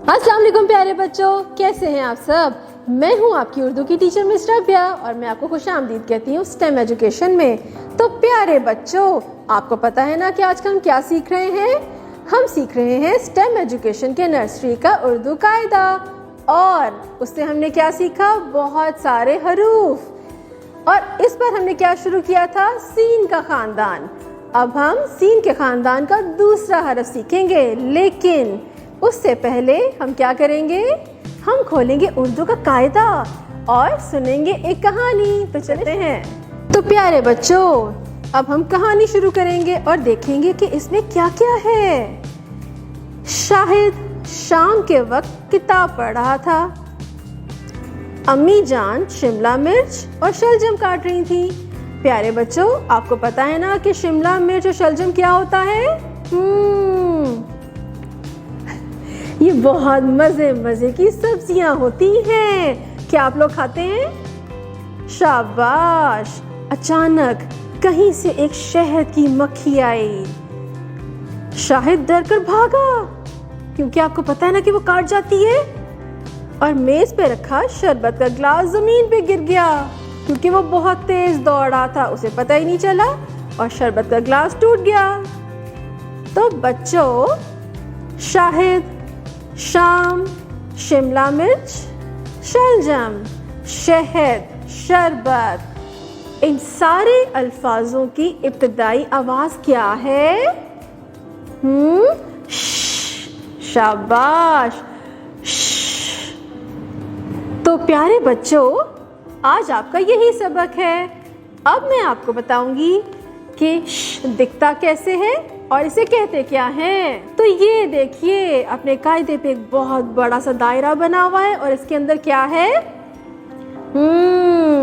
अस्सलाम वालेकुम प्यारे बच्चों, कैसे हैं आप सब। मैं हूं आपकी उर्दू की टीचर मिस रबिया और मैं आपको खुशामदीद कहती हूं स्टेम एजुकेशन में। तो प्यारे बच्चों, आपको पता है ना कि आज हम क्या सीख रहे हैं। हम सीख रहे हैं स्टेम एजुकेशन के नर्सरी का उर्दू कायदा और उससे हमने क्या सीखा, बहुत सारे हरूफ। और इस पर हमने क्या शुरू किया था, सीन का खानदान। अब हम सीन के खानदान का दूसरा हरफ सीखेंगे, लेकिन उससे पहले हम क्या करेंगे, हम खोलेंगे उर्दू का कायदा और सुनेंगे एक कहानी। तो चलते हैं। तो प्यारे बच्चों, अब हम कहानी शुरू करेंगे और देखेंगे कि इसमें क्या क्या है। शाहिद शाम के वक्त किताब पढ़ रहा था। अम्मी जान शिमला मिर्च और शलजम काट रही थी। प्यारे बच्चों, आपको पता है ना कि शिमला मिर्च और शलजम क्या होता है। ये बहुत मजे मजे की सब्जियां होती हैं। क्या आप लोग खाते हैं? शाबाश। अचानक कहीं से एक शहद की मक्खी आई। शाहिद डर कर भागा, क्योंकि आपको पता है ना कि वो काट जाती है। और मेज पे रखा शरबत का ग्लास जमीन पे गिर गया, क्योंकि वो बहुत तेज दौड़ रहा था, उसे पता ही नहीं चला और शरबत का ग्लास टूट गया। तो बच्चों, शाहिद, शाम, शिमला मिर्च, शलजम, शहद, शरबत, इन सारे अल्फाजों की इब्तिदाई आवाज क्या है? शाबाश। तो प्यारे बच्चों, आज आपका यही सबक है। अब मैं आपको बताऊंगी कि दिखता कैसे है और इसे कहते क्या हैं। तो ये देखिए, अपने कायदे पे एक बहुत बड़ा सा दायरा बना हुआ है और इसके अंदर क्या है?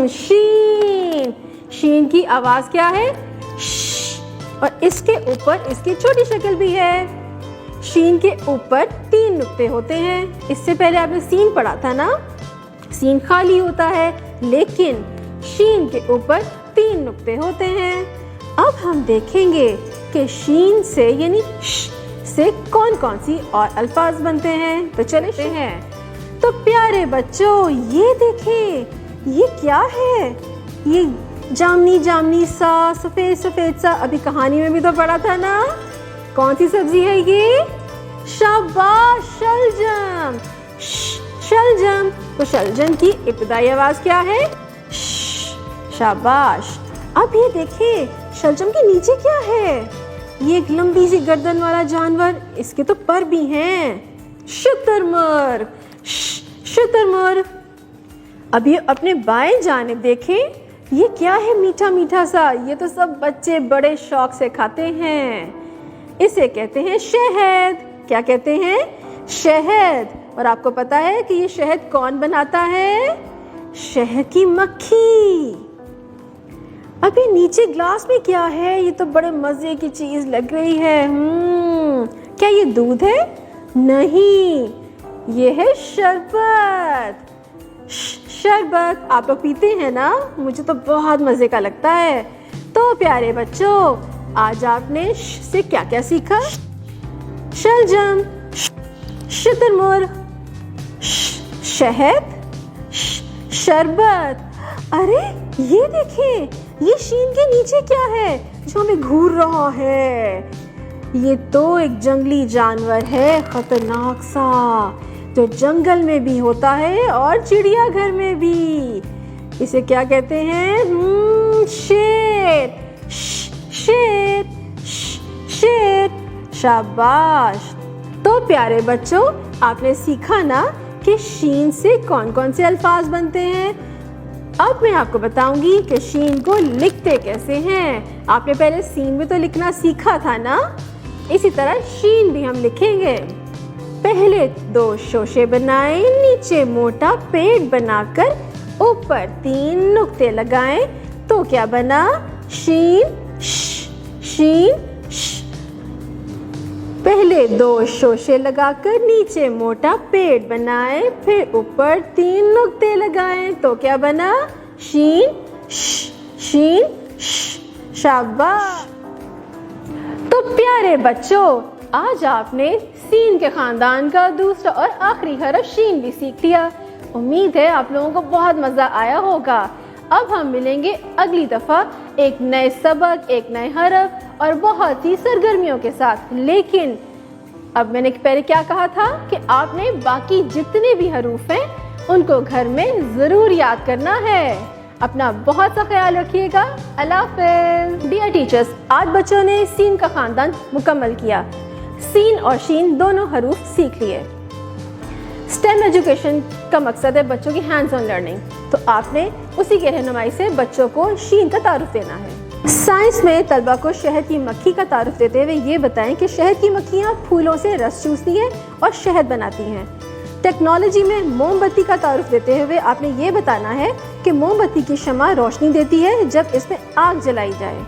शीन। शीन की आवाज क्या है? और इसके ऊपर इसकी छोटी शक्ल भी है। शीन के ऊपर 3 नुक्ते होते हैं। इससे पहले आपने सीन पढ़ा था ना, सीन खाली होता है, लेकिन शीन के ऊपर 3 नुक्ते होते हैं। अब हम देखेंगे कि शीन से यानी से कौन कौन सी और अल्फाज बनते हैं। तो चलते हैं। तो प्यारे बच्चों, ये देखें, ये क्या है? ये जामनी जामनी सा, सफेद सफेद सा, अभी कहानी में भी तो पढ़ा था ना। कौन सी सब्जी है ये? शाबाश, शलजम। शलजम। तो शलजम की इब्तिदाई आवाज क्या है? शाबाश। अब ये देखिए, शलजम के नीचे क्या है? ये एक लंबी सी गर्दन वाला जानवर, इसके तो पर भी हैं। शुतुरमुर्ग। शुतुरमुर्ग। अब ये अपने बाएं जानिब देखें, ये क्या है मीठा मीठा सा? ये तो सब बच्चे बड़े शौक से खाते हैं। इसे कहते हैं शहद। क्या कहते हैं? शहद। और आपको पता है कि ये शहद कौन बनाता है? शहद की मक्खी। अभी नीचे ग्लास में क्या है? ये तो बड़े मजे की चीज लग रही है। क्या ये दूध है? नहीं, ये है शरबत। शरबत आप लोग पीते हैं ना, मुझे तो बहुत मजे का लगता है। तो प्यारे बच्चों, आज आपने से क्या क्या सीखा? शलजम, शुतुरमुर्ग, शहद, शरबत। अरे ये देखें, ये शीन के नीचे क्या है जो हमें घूर रहा है? ये तो एक जंगली जानवर है, खतरनाक सा, जो जंगल में भी होता है और चिड़ियाघर में भी। इसे क्या कहते हैं? शेर। शेर। शेर। शाबाश। तो प्यारे बच्चों, आपने सीखा ना कि शीन से कौन कौन से अल्फाज बनते हैं। अब मैं आपको बताऊंगी कि शीन को लिखते कैसे हैं। आपने पहले सीन में तो लिखना सीखा था ना, इसी तरह शीन भी हम लिखेंगे। पहले 2 शोशे बनाएं, नीचे मोटा पेड़ बनाकर ऊपर 3 नुक्ते लगाएं, तो क्या बना? शीन। शीन। पहले 2 शोशे लगाकर नीचे मोटा पेड़ बनाएं, फिर ऊपर 3 नुक्ते लगाएं, तो क्या बना? शीन। शीन। शाबाश। तो प्यारे बच्चों, आज आपने سین کے خاندان کا دوسرا اور آخری حرف شین بھی سیکھ لیا۔ امید ہے آپ لوگوں کو بہت مزہ آیا ہوگا۔ اب ہم ملیں گے اگلی دفعہ ایک نئے سبق، ایک نئے حرف اور بہت ہی سرگرمیوں کے ساتھ۔ لیکن اب میں نے پہلے کیا کہا تھا کہ آپ نے باقی جتنے بھی حروف ہیں ان کو گھر میں ضرور یاد کرنا ہے۔ اپنا بہت سا خیال رکھیے گا۔ اللہ حافظ۔ ڈیئر ٹیچرز، آج بچوں نے سین کا خاندان مکمل کیا۔ سین اور شین دونوں حروف سیکھ لیے۔ STEM ایجوکیشن کا مقصد ہے بچوں کی ہینڈز آن لرننگ، تو آپ نے اسی کی رہنمائی سے بچوں کو شین کا تعارف دینا ہے۔ سائنس میں طلبہ کو شہد کی مکھی کا تعارف دیتے ہوئے یہ بتائیں کہ شہد کی مکھیاں پھولوں سے رس چوستی ہیں اور شہد بناتی ہیں۔ ٹیکنالوجی میں موم بتی کا تعارف دیتے ہوئے آپ نے یہ بتانا ہے کہ موم بتی کی شمع روشنی دیتی ہے جب اس میں آگ جلائی جائے۔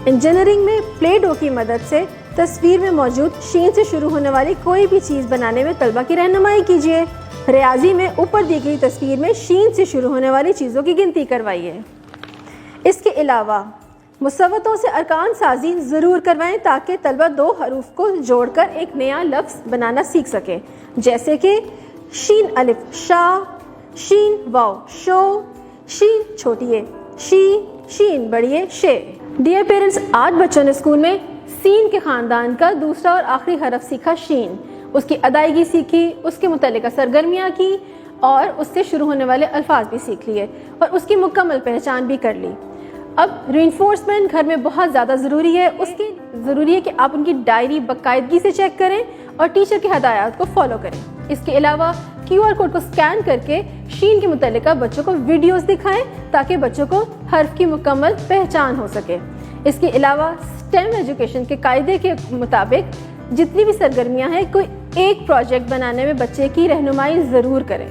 انجینئرنگ میں پلے ڈو کی مدد سے تصویر میں موجود شین سے شروع ہونے والی کوئی بھی چیز بنانے میں طلبہ کی رہنمائی کیجیے۔ ریاضی میں اوپر دی گئی تصویر میں شین سے شروع ہونے والی چیزوں کی گنتی کروائیے۔ اس کے علاوہ مصوتوں سے ارکان سازی ضرور کروائیں تاکہ طلبہ دو حروف کو جوڑ کر ایک نیا لفظ بنانا سیکھ سکیں، جیسے کہ شین الف شا، شین واو شو، شین چھوٹی اے شی، شین بڑی اے شے۔ ڈیئر پیرنٹس، آج بچوں نے اسکول میں سین کے خاندان کا دوسرا اور آخری حرف سیکھا شین، اس کی ادائیگی سیکھی، اس کے متعلقہ سرگرمیاں کی اور اس سے شروع ہونے والے الفاظ بھی سیکھ لیے اور اس کی مکمل پہچان بھی کر لی۔ اب رینفورسمنٹ گھر میں بہت زیادہ ضروری ہے۔ اس کی ضروری ہے کہ آپ ان کی ڈائری باقاعدگی سے چیک کریں اور ٹیچر کی ہدایات کو فالو کریں۔ اس کے علاوہ QR کوڈ کو اسکین کر کے شین کے متعلقہ بچوں کو ویڈیوز دکھائیں تاکہ بچوں کو حرف کی مکمل پہچان ہو سکے۔ اس کے علاوہ STEM ایجوکیشن کے قاعدے کے مطابق جتنی بھی سرگرمیاں ہیں کوئی ایک پروجیکٹ بنانے میں بچے کی رہنمائی ضرور کریں۔